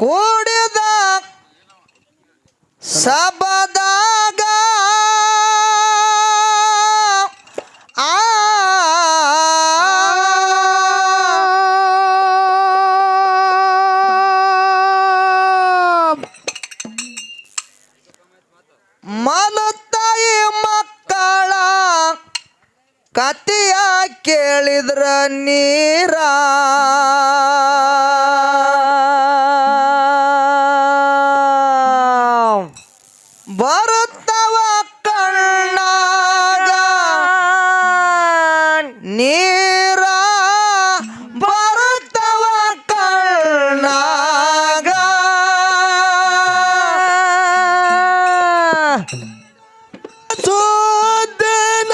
ಕೂಡಿದ ಸಬದಾಗ ಮಲತಾಯಿ ಮಕ್ಕಳ ಕತಿಯ ಕೇಳಿದ್ರ ನೀರ ಬರುತ್ತವ ಕಣ್ಣಾಗ ನೀರ ಬರುತ್ತವ ಕಣ್ಣಾಗ ಸುದ್ದಿನ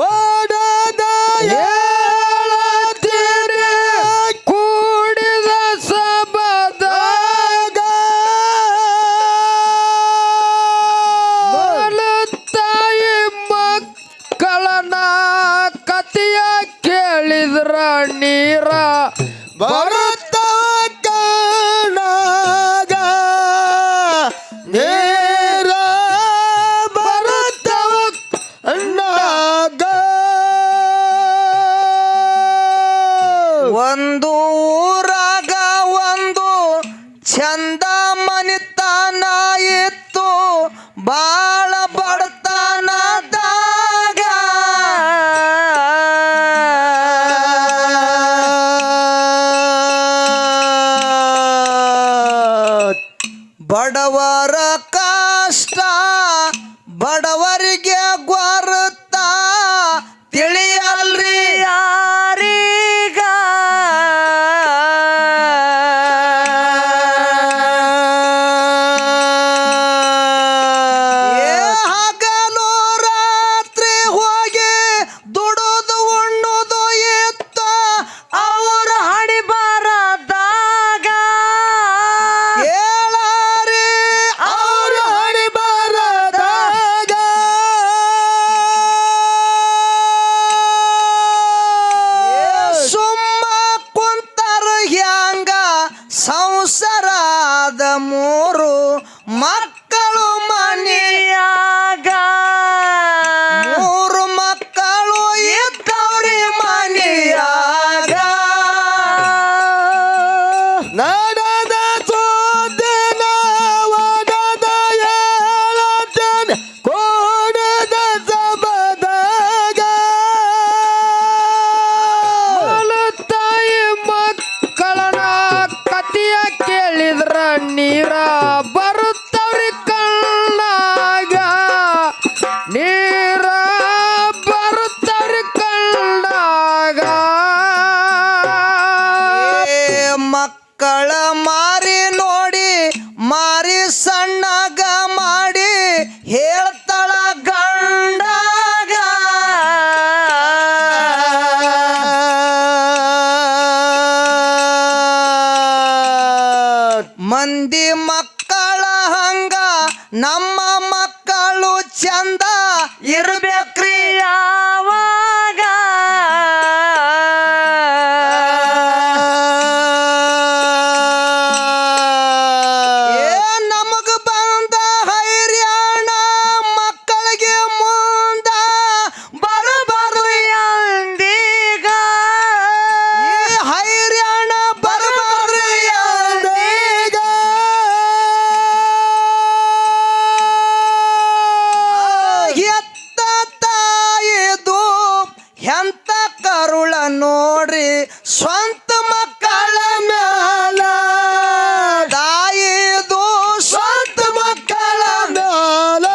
ಓಡದ ಹೇಳತೀರಿ ಕೂಡಿದ ಸಬದಾಗ ಮಲತಾಯಿ ಮಕ್ಕಳನ ಕತಿಯ ಕೇಳಿದ್ರ ನೀರ ಬರುತ್ತವ ಕಣ್ಣಾಗ ನೀರ ಬರುತ್ತವ ಕಣ್ಣಾಗ ಒಂದು ಊರಾಗ ಒಂದು ಚಂದ ಮನಿತನ ಇತ್ತು ಬಾಳ ಬಡತನದಾಗ ಬಡವರ ಕಷ್ಟ ಬಡವರಿಗೆ ಗೊತ್ತ ತಿಳಿಯಲ್ರಿ ಯಾರೀಗ ಹಗಲು ರಾತ್ರಿ ಹೋಗಿ ದುಡುದು ಉಣ್ಣುದು ಇತ್ತು ಅವ್ರ ಹಣಿ ಬರದಾಗ ಕೇಳಾರಿ ಅವ್ರ ಹಣಿ ಬರದಾಗ ಸುಮ್ಮ ಕುಂತರ ಹ್ಯಾಂಗ ಸಂಸಾರದ ಮೂರು ಮಕ್ಕಳು ಮನೆಯಾಗ ಮೂರು ಮಕ್ಕಳು ಇದ್ದವ್ರಿ ಮನೆಯಾಗ ನಡೆದ ಸುದ್ದಿನ ಒಡದ ಹೇಳತೇನೆ ಕೂಡಿದ ಸಬದಾಗ ಮಲತಾಯಿ ಮಕ್ಕಳನ ಕತಿಯ ಕೇಳಿದ್ರ ನೀರ ಬರುತ್ತವ್ರಿ ಕಣ್ಣಾಗ ನೀರ ಬರುತ್ತವ್ರಿ ಕಣ್ಣಾಗ ಮಕ್ಕಳ ಮಾರಿ ನೋಡಿ ಮಾರಿ ಸಣ್ಣಗ ಮಾಡಿ ಹೇಳ್ತಾಳ ಗಂಡಾಗ ಮಂದಿ ಮಕ್ಕಳ ಹಂಗ ನಮ್ಮ ಮಕ್ಕಳು ಚಂದ ಇರ್ಬೇಕ್ರಿ ಯಾವಾಗ ನಮಗ ಬಂದ ಹೈರ್ಯಾಣ ಮಕ್ಕಳಿಗೆ ಮುಂದ ಬರಬಾರ್ದು ಎಂದೀಗ ಹೈರ್ಯಾಣ ಬರಬಾರ್ದು ಎಂದೀಗ ಎತ್ತ ತಾಯಿದು ಎಂತ ಕರುಳ ನೋಡ್ರಿ ಸ್ವಂತ ಮಕ್ಕಳ ಮ್ಯಾಲ ತಾಯಿದು ಸ್ವಂತ ಮಕ್ಕಳ ಮ್ಯಾಲ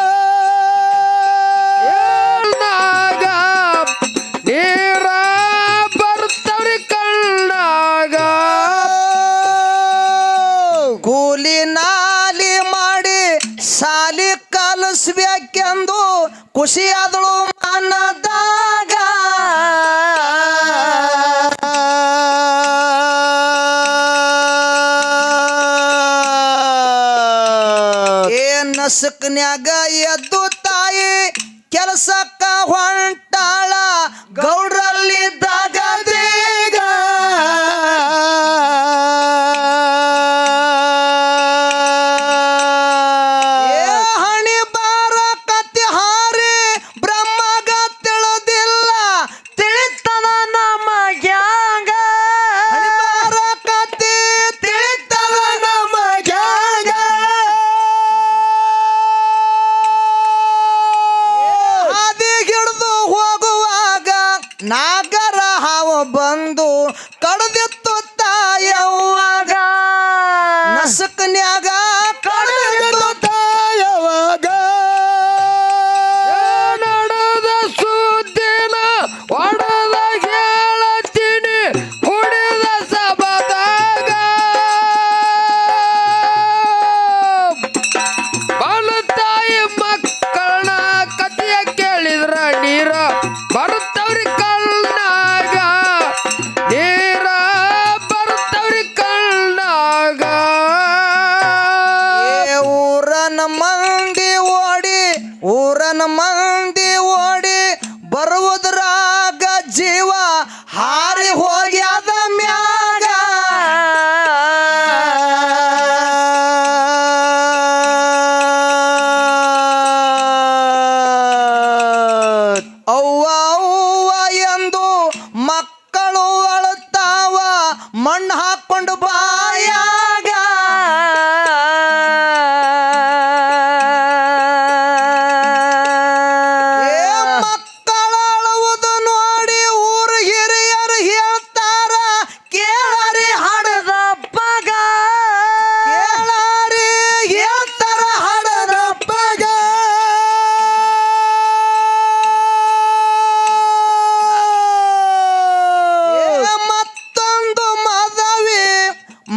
ಕಣ್ಣಾಗ ನೀರ ಬರ್ತವ್ರಿ ಕಣ್ಣಾಗ ಕೂಲಿ ನಾಲಿ ಮಾಡಿ ಸಾಲಿ ಕಲಿಸ್ಬೇಕೆಂದು ಖುಷಿಯಾದಳು ಮನದಾಗ ನಸಕ್ನ್ಯಾಗ ಎದ್ದು ತಾಯಿ ಕೆಲಸಕ್ಕ ಹೊಂಟಾಳ ಗೌಡ್ರಲ್ಲಿದ್ದಾಗ ನಾಗರ ಹಾವು ಬಂದು ಕಡ್ದಿತ್ತು ತಾಯವ್ವಾಗ ನಸಕನ್ಯಾಗ ಕಡ್ದಿತ್ತು ತಾಯವ್ವಾಗ ನಡೆದ ಸುದ್ದಿನ ಒಡದ ಹೇಳತ್ತೀನಿ ಕುಡಿದ ಸಬದಾಗ ಬಾಲತಾಯಿ ಮಕ್ಕಳನ್ನ ಕಥೆಯ ಕೇಳಿದ್ರ ನೀರ ಬರುತ್ತವ್ರಿ ಕಣ್ಣಾಗ ನೀರ ಬರುತ್ತವ್ರಿ ಕಣ್ಣಾಗ ಊರನ ಮಂದಿ ಓಡಿ ಬರುವುದ್ರಾಗ ಜೀವ ಹಾರಿ ಹೋಗ್ಯಾದ ಮ್ಯಾಗ ಅವ್ವ ಅವ್ವ ಎಂದು ಮಕ್ಕಳು ಅಳುತ್ತಾವ ಮಣ್ಣು ಹಾಕೊಂಡು ಬಾಯಾಗ ಮಕ್ಕಳ ಅಳುವುದು ನೋಡಿ ಊರು ಹಿರಿಯರು ಹೇಳ್ತಾರ ಕೇಳಾರಿ ಹಡದಪ್ಪಗ ಕೇಳಾರಿ ಹೇಳ್ತಾರ ಹಡದಪ್ಪಗ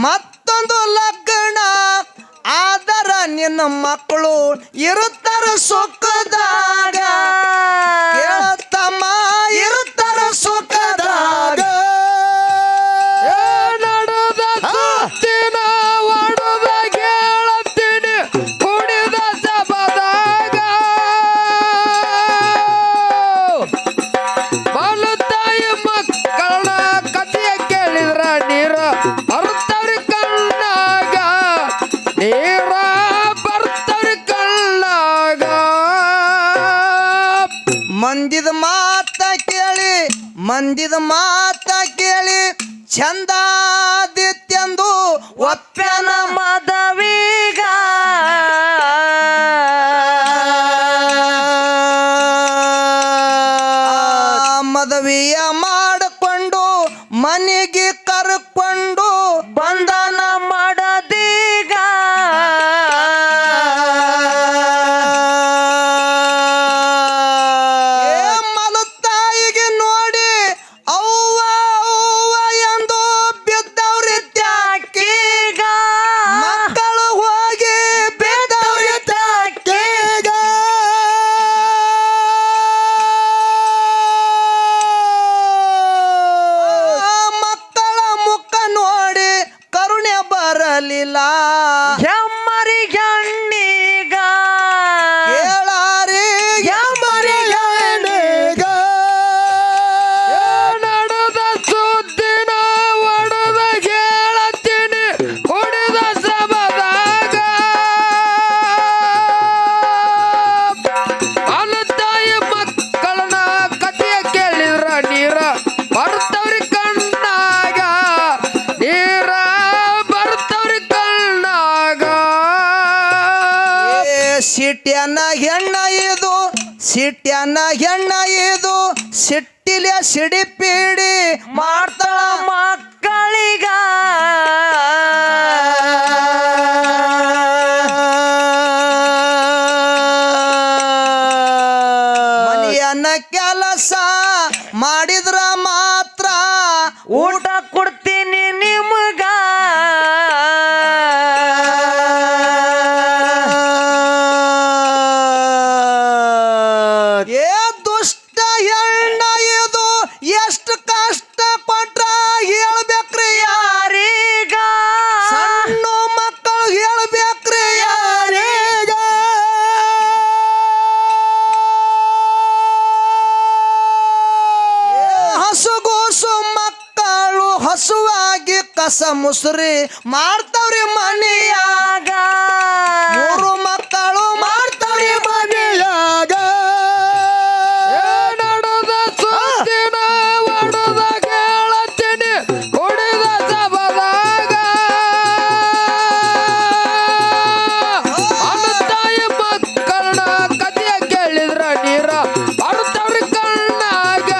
ಮತ್ತೊಂದು ಲಗ್ನ ಆದರ ನಿನ್ನ ಮಕ್ಕಳು ಇರುತ್ತಾರ ಸುಖದಾಗ ಕೇಳತ್ತಮ್ಮ ಇರುತ್ತಾರ ಸುಖದಾಗ ನಡೆದ ಸುತ್ತಿನ ಒಡದ ಹೇಳತ್ತೀನಿ ಕುಡಿದ ಸಬದಾಗ ಬಾಲತಾಯಿ ಮಕ್ಕಳನ್ನ ಕಥೆಯ ಕೇಳಿದ್ರ ನೀರ ಬರ್ತವ್ರಿ ಕಣ್ಣಾಗ ನೀರ ಬರ್ತವ್ರಿ ಕಣ್ಣಾಗ ಮಂದಿದ ಮಾತ ಕೇಳಿ ಚಂದಾದಿತ್ಯಂದು ಒಪ್ಪ್ಯನ ಮದವೀಗ ಮದವಿಯ ಮಾಡಿಕೊಂಡು ಮನೆಗೆ ಕರ್ಕೊಂಡು ಬಂಧನ ಮಾಡದೀಗ ಮಲತಾಯಿಗೆ ನೋಡಿ ಅವ್ವ ಅವ್ವ ಎಂದು ಬಿದ್ದವ್ರಿ ತ್ಯಾಕೀಗ ಮಕ್ಕಳು ಹೋಗಿ ಬಿದ್ದವ್ರಿ ತ್ಯಾಕೀಗ ಮಕ್ಕಳ ಮುಖ ನೋಡಿ ಕರುಣೆ ಬರಲಿಲ್ಲ ಹೆಮ್ಮರಿ ಗಣ್ಣಿಗ ಕೇಳಾರಿ ಹೆಮ್ಮರಿ ಗಣ್ಣಿಗ ನಡೆದ ಸುದ್ದಿನ ಒಡದ ಹೇಳತ್ತೀನಿ ಕುಡಿದ ಸಬದಾಗ ಬಾಲತಾಯಿ ಮಕ್ಕಳನ್ನ ಕಥೆಯ ಕೇಳಿದ್ರ ನೀರ ಬರ್ತವ್ರಿ ಕಣ್ಣಾಗ ನೀರ ಬರ್ತವ್ರಿ ಕಣ್ಣಾಗ ಸಿಟ್ಯನ ಹೆಣ್ಣ ಇದು ಸಿಟ್ಟಿಲೆ ಸಿಡಿಪಿಡಿ ಮಾಡ್ತಾಳ ಮಕ್ಕಳಿಗ ಮನೆಯನ್ನ ಕೆಲಸ ಮಾಡಿದ್ರ ಮಾತ್ರ ಊಟ ಕೊಡ್ತೀನಿ ನಿಮಗ ಏ ದುಷ್ಟ ಹೆಣ್ಣ ಇದು ಎಷ್ಟು ಕಷ್ಟ ಪಟ್ರ ಹೇಳ್ಬೇಕ್ರಿ ಯಾರೀಗ ಸಣ್ಣ ಮಕ್ಕಳು ಹೇಳ್ಬೇಕ್ರಿ ಯಾರೀಗ ಹಸುಗೂಸು ಮಕ್ಕಳು ಹಸುವಾಗಿ ಕಸ ಮುಸುರಿ ಮಾಡ್ತಾವ್ರಿ ಮನೆಯಾಗ ಮೂರು ಮಕ್ಕಳು ಮಾಡ್ತಾವ್ರಿ ಮನೆಯಾಗ ನಡೆದ ಸುದ್ದಿನ ಒಡದ ಹೇಳತ್ತೀನಿ ಕುಡಿದ ಸಬದಾಗ ಬಾಲತಾಯಿ ಮಕ್ಕಳನ್ನ ಕಥೆಯ ಕೇಳಿದ್ರ ನೀರ ಬರ್ತವ್ರಿ ಕಣ್ಣಾಗ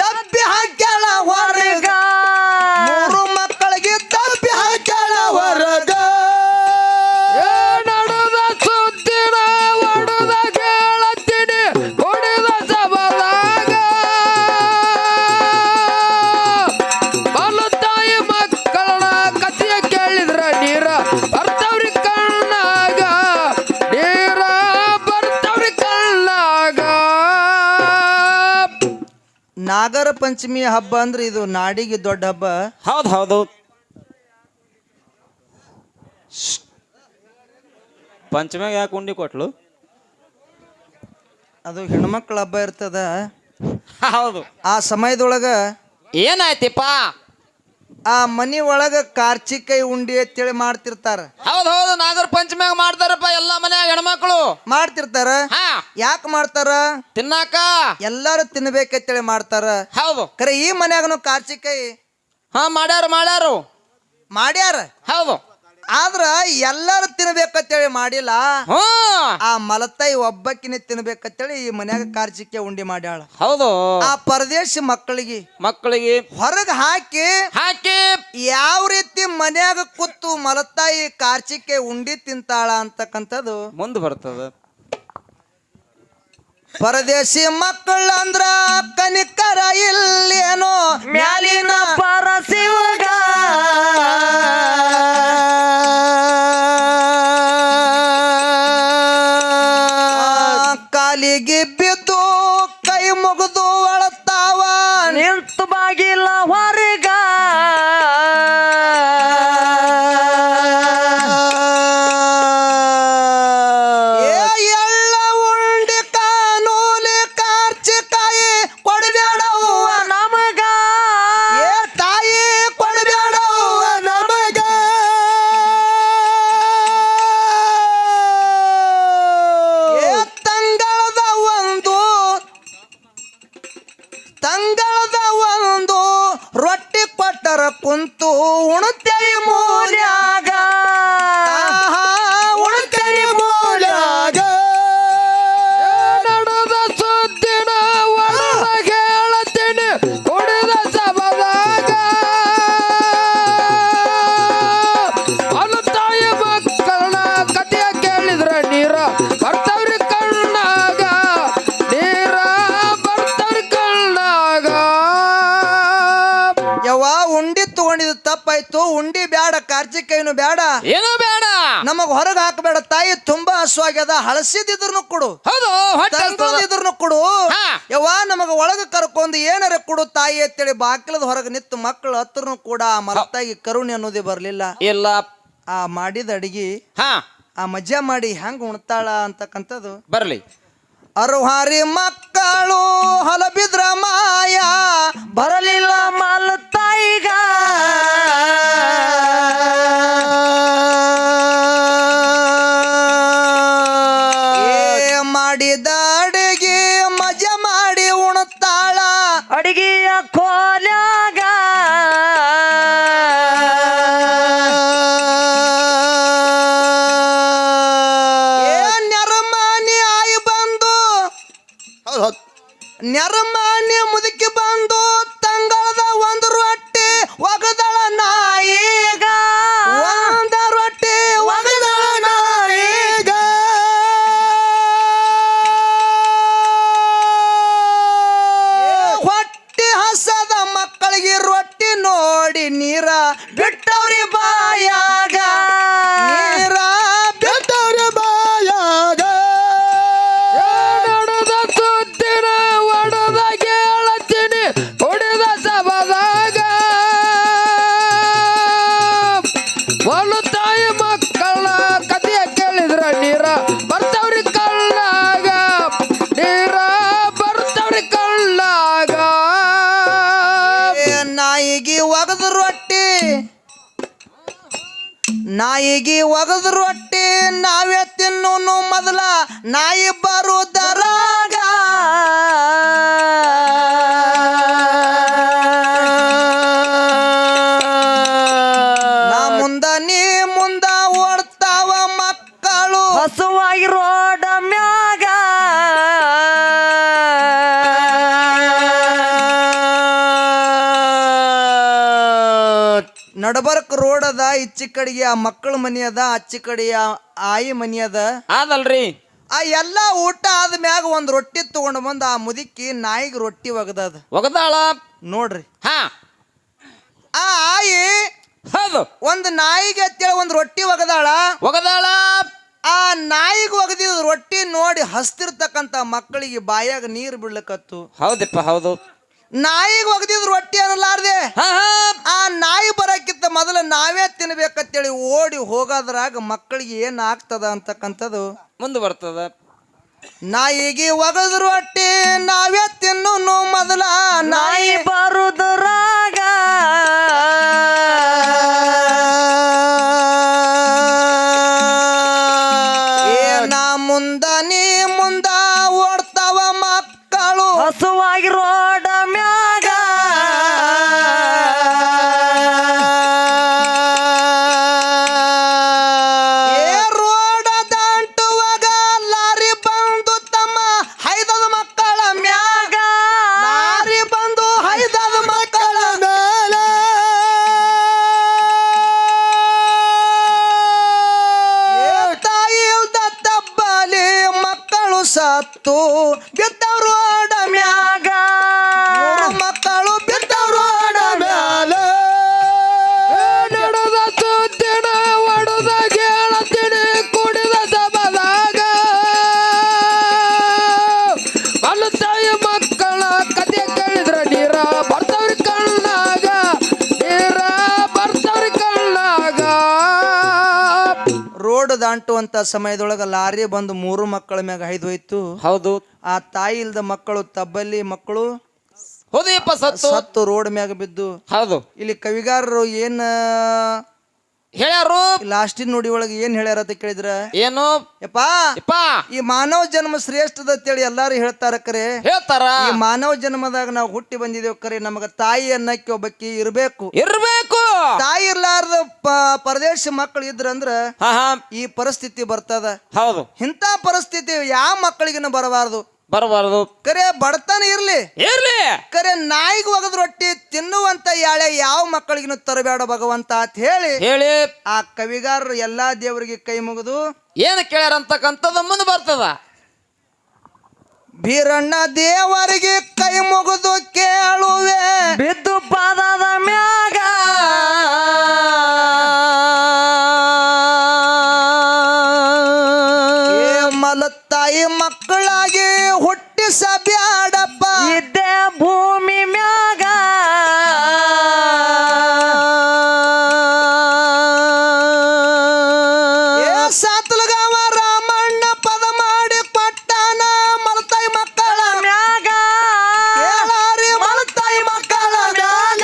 ದಬ್ಬಿ ಹಾಕ್ಯಾಳ ಹೊರಗ ಮೂರು ಮಕ್ಕಳಿಗೆ ದಬ್ಬಿ ಹಾಕ್ಯಾಳ ಹೊರಗ ನಡುದ ಸುದ್ದಿನ ಒಡದ ಕೇಳತ್ತೀನಿ ಕುಡಿದ ಸಬದಾಗ ತಾಯಿ ಮಕ್ಕಳನ್ನ ಕಥೆಯ ಕೇಳಿದ್ರ ನೀರ ಬರ್ತವ್ರಿ ಕಣ್ಣಾಗ ನೀರ ಬರ್ತವ್ರಿ ಕಣ್ಣಾಗ. ನಾಗರ ಪಂಚಮಿ ಹಬ್ಬ ಅಂದ್ರೆ ಇದು ನಾಡಿಗೆ ದೊಡ್ಡ ಹಬ್ಬ. ಹೌದು ಹೌದು. ಪಂಚಮ್ಯಾಗ ಯಾಕೆ ಉಂಡಿ ಕೊಟ್ಲು? ಅದು ಹೆಣ್ಮಕ್ಳ ಹಬ್ಬ ಇರ್ತದ. ಹೌದು. ಆ ಸಮಯದೊಳಗ ಏನಾಯ್ತಿಪ್ಪ? ಆ ಮನಿ ಒಳಗ ಕಾರ್ಚಿಕಾಯಿ ಉಂಡಿ ಅಂತೇಳಿ ಮಾಡ್ತಿರ್ತಾರ. ಹೌದು ಹೌದು. ನಾಗರ ಪಂಚಮ್ಯಾಗ ಮಾಡ್ತಾರಪ್ಪ ಎಲ್ಲ ಮನ್ಯಾಗ ಹೆಣ್ಮಕ್ಳು ಮಾಡ್ತಿರ್ತಾರ. ಯಾಕೆ ಮಾಡ್ತಾರ? ತಿನ್ನಾಕ ಎಲ್ಲಾರು ತಿನ್ಬೇಕಂತೇಳಿ ಮಾಡ್ತಾರ. ಹೌದು. ಖರೆ ಈ ಮನ್ಯಾಗನು ಕಾರ್ಚಿಕಾಯಿ ಮಾಡ್ಯಾರು ಮಾಡ್ಯಾರು ಮಾಡ್ಯಾರ. ಹೌದು. ಆದ್ರ ಎಲ್ಲಾರು ತಿನ್ಬೇಕಂತೇಳಿ ಮಾಡಿಲ್ಲ. ಆ ಮಲತಾಯಿ ಒಬ್ಬಕ್ಕಿನ ತಿನ್ಬೇಕಂತೇಳಿ ಈ ಮನ್ಯಾಗ ಕಾರ್ಚಿಕಾಯಿ ಉಂಡಿ ಮಾಡ್ಯಾಳ. ಹೌದು. ಆ ಪರದೇಶಿ ಮಕ್ಕಳಿಗೆ ಹೊರಗ ಹಾಕಿ ಯಾವ ರೀತಿ ಮನ್ಯಾಗ ಕೂತು ಮಲತಾಯಿ ಕಾರ್ಚಿಕಾಯಿ ಉಂಡಿ ತಿಂತಾಳ ಅಂತಕ್ಕಂಥದ್ದು ಮುಂದೆ ಬರ್ತದ. ಪರದೇಶಿ ಮಕ್ಕಳ ಅಂದ್ರ ಕನಿಕರ ಇಲ್ಲೇನೋ ಮ್ಯಾಲಿನ ಪರಸಿವಗ ಕಾಲಿಗೆ ಬಿದ್ದು ಕೈ ಮುಗಿದು ಅಳತಾವ ನಿಂತು ಬಾಗಿಲ ಹೊರಗ ಕುಂತು ಉಣತೇವಿ ಮೂಲ್ಯಾಗ ಉಣತೇವಿ ಮೂಲ್ಯಾಗ ನಡುದ ಸುದ್ದಿನ ಒಡದ ಕೇಳತ್ತೀನಿ ಕುಡಿದ ಸಬದಾಗ ತಾಯಿ ಮಕ್ಕಳನ್ನ ಕಥೆಯ ಕೇಳಿದ್ರ ನೀರ ಬರ್ತವ್ರಿ ಕಣ್ಣಾಗ ನೀರ ಬರ್ತವ್ರಿ ಕಣ್ಣಾಗ. ಯವ್ವ ಉಂಡಿ ತಗೊಂಡಿದ್ದು ತಪ್ಪಾಯ್ತು. ಉಂಡಿ ಬ್ಯಾಡ, ಕಾರ್ಚಿಕಾಯಿನು ಬ್ಯಾಡ, ಏನು ಬೇಡ, ನಮಗ್ ಹೊರಗೆ ಹಾಕಬೇಡ. ತಾಯಿ ತುಂಬಾ ಹಸುವಾಗ್ಯದ, ಹಳಸಿದಿದ್ರು ಕೊಡು, ತಂದಿದ್ರು ಕೊಡು. ಯವ್ವ ನಮಗ ಒಳಗ ಕರ್ಕೊಂಡ್ ಏನಾರ ಕೊಡು ತಾಯಿ ಅಂತೇಳಿ ಬಾಗಿಲದ ಹೊರಗೆ ನಿತ್ತು ಮಕ್ಕಳು ಹತ್ರನು ಕೂಡ ಆ ಮಲತಾಯಿ ಕರುಣೆ ಅನ್ನೋದೇ ಬರ್ಲಿಲ್ಲ. ಇಲ್ಲ. ಆ ಮಾಡಿದ ಅಡಿಗೆ ಆ ಮಜಾ ಮಾಡಿ ಹೆಂಗ ಉಣ್ತಾಳ ಅಂತಕ್ಕಂಥದ್ದು ಬರ್ಲಿ. ಅರುಹಾರಿ ಮಕ್ಕಳು ಹಲಬಿದ್ರ ಮಾಯ ಬರಲಿಲ್ಲ ಮಲತಾಯಿಗ ಮಾಡಿದ ಅಡಿಗೆ ಮಜಾ ಮಾಡಿ ಉಣ್ತಾಳ ಅಡಿಗೆಯ ಕೋಲ್ಯಾಗ ನೆರಮಾನ್ಯ ಮುದುಕಿ ಬಂದು ತಂಗಳದ ಒಂದು ರೊಟ್ಟಿ ಒಗದಳ ನಾಯಿಗ ಒಂದ ರೊಟ್ಟಿ ಒಗದಳ ನಾಯಿಗ ಹೊಟ್ಟಿ ಹಸದ ಮಕ್ಕಳಿಗೆ ರೊಟ್ಟಿ ನೋಡಿ ನೀರ ಬಿಟ್ಟವ್ರಿ ಬಾಯಾಗ ನೀರ ಬಿಟ್ಟವ್ರಿ ಬಾಯಾಗ ತಾಯಿ ಮಕ್ಕಳನ್ನ ಕಥೆಯ ಕೇಳಿದ್ರ ನೀರ ಬರ್ತವ್ರಿ ಕಳ್ಳಾಗ ನೀರ ಬರ್ತವ್ರಿ ಕಳ್ಳಾಗ. ನಾಯಿಗೆ ಒಗದ ರೊಟ್ಟಿ ನಾಯಿಗೆ ಒಗದ ರೊಟ್ಟಿ ನಾವೇ ತಿನ್ನೋನು ಮೊದಲ ನಾಯಿ ಬರುದರಾಗ ಮುಂದ ಓಡ್ತಾವ ಮಕ್ಕಳು ಹಸುವಾಗಿ ರೋಡ ಮ್ಯಾಗ ನಡಬರ್ಕ್ ರೋಡ್ ಅದ, ಇಚ್ಚಿ ಕಡೆಗೆ ಆ ಮಕ್ಕಳ ಮನಿ ಅದ, ಅಚ್ಚಿ ಕಡೆ ಆಯಿ ಮನಿ ಅದ. ಅದಲ್ರಿ ಆ ಎಲ್ಲಾ ಊಟ ಆದ್ಮ್ಯಾಗ ಒಂದ್ ರೊಟ್ಟಿ ತಗೊಂಡ್ ಬಂದ್ ಆ ಮುದುಕಿ ನಾಯಿಗೆ ರೊಟ್ಟಿ ಒಗದದ ಒಗದಾಳ ನೋಡ್ರಿ. ಹಾ ಆ ಆಯಿ ಹೌದು ಒಂದ್ ನಾಯಿಗೆ ಅಂತೇಳಿ ಒಂದ್ ರೊಟ್ಟಿ ಒಗದಾಳ. ಆ ನಾಯಿಗೆ ಒಗದಿದ್ ರೊಟ್ಟಿ ನೋಡಿ ಹಸ್ತಿರ್ತಕ್ಕಂತ ಮಕ್ಕಳಿಗೆ ಬಾಯಾಗ ನೀರು ಬಿಡ್ಲಕತ್ತು. ಹೌದಪ್ಪ ಹೌದು. ನಾಯಿಗೆ ಒಗದಿದ್ ರೊಟ್ಟಿ ಅನ್ನಲಾರ್ದೆ ಆ ನಾಯಿ ಬರಕ್ಕಿಂತ ಮೊದಲ ನಾವೇ ತಿನ್ಬೇಕಂತೇಳಿ ಓಡಿ ಹೋಗೋದ್ರಾಗ ಮಕ್ಕಳಿಗೆ ಏನ್ ಆಗ್ತದ ಅಂತಕ್ಕಂಥದ್ದು ಮುಂದೆ ಬರ್ತದ. ನಾಯಿಗೆ ಒಗದ ರೊಟ್ಟಿ ನಾವೇ ತಿನ್ನು ಮೊದಲ ನಾಯಿ ಬರುದ್ರಾಗ ಏನ ಮುಂದ ನೀ ಮುಂದ ಓಡ್ತಾವ ಮಕ್ಕಳು ಹಸುವಾಗಿ ರೋಡ ಮ್ಯಾಗ ರೋಡ ದಾಟುವಾಗ ಲಾರಿ ಬಂದು ತಮ್ಮ ಹೈದದ ಮಕ್ಕಳ ಮ್ಯಾಗ ಲಾರಿ ಬಂದು ಹೈದದ ಮಕ್ಕಳ ಮೇಲೆ ತಾಯಿ ಇಲ್ದ ತಬ್ಬಲಿ ಮಕ್ಕಳು ಸತ್ತು ಬಿದ್ದವ್ರು ರೋಡ ಮ್ಯಾಗ ಮಕ್ಕಳು ಬಿದ್ದವ್ರು ರೋಡ ಮ್ಯಾಲ ನಡೆದ ಸುದ್ದಿನ ಒಡದ ಕೇಳತೀನಿ ಕುಡಿದ ಸಬದಾಗ ಅಲ್ಲ ತಾಯಿ ಮಕ್ಕಳ ಕತೆ ಕೇಳಿದ್ರ ನೀರ ಬರ್ತವ್ರಿ ಕಣ್ಣಾಗ ನೀರ ಬರ್ತವ್ರಿ ಕಣ್ಣಾಗ. ರೋಡ್ ದಾಟುವಂತ ಸಮಯದೊಳಗ ಲಾರಿ ಬಂದು 3 ಮಕ್ಕಳ ಮ್ಯಾಗ ಹೈದು ಹೋಯ್ತು. ಹೌದು ಆ ತಾಯಿ ಇಲ್ದ ಮಕ್ಕಳು ತಬ್ಬಲಿ ಮಕ್ಕಳು ಹೌದಪ್ಪ ಸತ್ತು ಸತ್ತು ರೋಡ್ ಮ್ಯಾಗ ಬಿದ್ದು. ಹೌದು ಇಲ್ಲಿ ಕವಿಗಾರರು ಏನ್ ಹೇಳ್ಯಾರು ಲಾಸ್ಟಿನ ನುಡಿ ಒಳಗೆ ಏನ್ ಹೇಳ್ಯಾರ ಅಂತ ಕೇಳಿದ್ರ ಏನು ಯಪ್ಪಾ ಈ ಮಾನವ ಜನ್ಮ ಶ್ರೇಷ್ಠದ ಅಂತೇಳಿ ಎಲ್ಲಾರು ಹೇಳ್ತಾರ. ಕರೆ ಹೇಳ್ತಾರ ಈ ಮಾನವ ಜನ್ಮದಾಗ ನಾವು ಹುಟ್ಟಿ ಬಂದಿದ್ದೇವ್. ಕರೆ ನಮಗ ತಾಯಿ ಅನ್ನಕ್ಕೆ ಒಬ್ಬಕ್ಕಿ ಇರ್ಬೇಕು. ತಾಯಿ ಇರ್ಲಾರ್ದ ಪರದೇಶ ಮಕ್ಕಳು ಇದ್ರಂದ್ರ ಈ ಪರಿಸ್ಥಿತಿ ಬರ್ತದ. ಹೌದು ಇಂಥ ಪರಿಸ್ಥಿತಿ ಯಾವ ಮಕ್ಕಳಿಗೂ ಬರಬಾರ್ದು. ಕರೆ ಬಡತನ ಇರ್ಲಿ ಕರೆ ನಾಯಿಗೆ ಒಗದ ರೊಟ್ಟಿ ತಿನ್ನುವಂತ ಯಾಳೆ ಯಾವ ಮಕ್ಕಳಿಗೂ ತರಬೇಡ ಭಗವಂತ ಅಂತ ಹೇಳಿ ಆ ಕವಿಗಾರರು ಎಲ್ಲಾ ದೇವರಿಗೆ ಕೈ ಮುಗಿದು ಏನು ಕೇಳ್ಯಾರ ಅಂತಕ್ಕಂಥದ್ದು ಮುಂದೆ ಬರ್ತದ. ಬೀರಣ್ಣ ದೇವರಿಗೆ ಕೈ ಮುಗಿದು ಕೇಳುವೆ ಬಿದ್ದು ಪಾದದ ಮ್ಯಾಗ ಮಲತಾಯಿ ಮಕ್ಕಳಾಗಿ ಹುಟ್ಟಿಸಬ್ಯಾಡಪ್ಪ ಇದ್ದೆ ಭೂಮಿ ಮ್ಯಾಗ ಸಾತ್ಲಗಾವ ರಾಮಣ್ಣ ಪದ ಮಾಡಿ ಕೊಟ್ಟಾನ ಮಲತಾಯಿ ಮಕ್ಕಳ ಮ್ಯಾಗ ಕೇಳಾರಿ ಮಲತಾಯಿ ಮಕ್ಕಳ ಮ್ಯಾಗ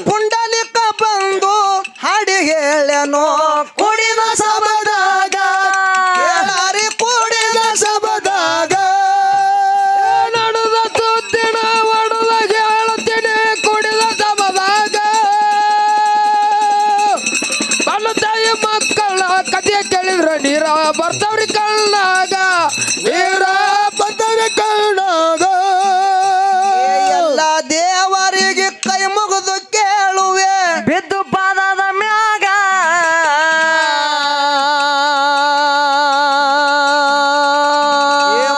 ಪುಂಡಲಿಕ ಬಂದು ಹಾಡಿ ಹೇಳನೋ ಕುಡಿದ ಸಬದಾಗ ಕೇಳಾರಿ ಕುಡಿದ ಸಬದಾಗ ನಡೆದ ಸುದ್ದಿನ ಒಡದ ಕೇಳುತ್ತೀನಿ ಕುಡಿದ ಸಬದಾಗ ಬಣ್ಣ ತಾಯಿ ಮಕ್ಕಳ ಕಥೆ ಕೇಳಿದ್ರ ನೀರ ಬರ್ತವ್ರಿ ಕಣ್ಣಾಗ ನೀರ ಬರ್ತವ್ರಿ ಕಣ್ಣಾಗ ಎಲ್ಲ ದೇವರಿಗೆ ಕೈ ಮುಗಿದು ಕೇಳುವೆ ಬಿದ್ದು ಪಾದದ ಮ್ಯಾಗ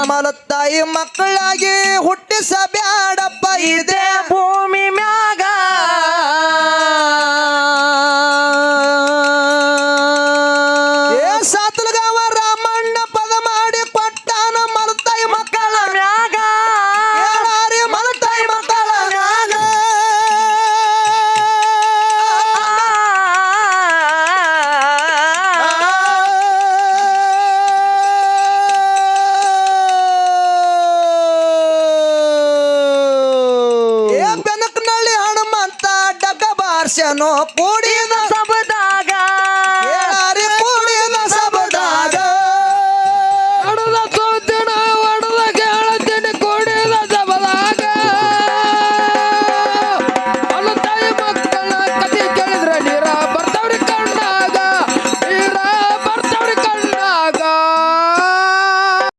ಮಲತಾಯಿ ಮಕ್ಕಳಾಗಿ ಹುಟ್ಟಿಸಬ್ಯಾಡಪ್ಪ ಇದೆ ಭೂಮಿ ಮ್ಯಾಗ ಸಾತ್ಲಗಾವ ರಾಮಣ್ಣ ಪದ ಮಾಡಿ ಕೊಟ್ಟಾನ ಮಲತಾಯಿ ಮಕ್ಕಳ ಮ್ಯಾಗ ಕೇಳಾರಿ ಮಲತಾಯಿ ಮಕ್ಕಳ ಮ್ಯಾಗ ಬೆನಕನಳ್ಳಿ ಹನುಮಂತ ಡಗ್ಗ ಬಾರ್ಸ್ಯನೋ ಕೂಡಿದ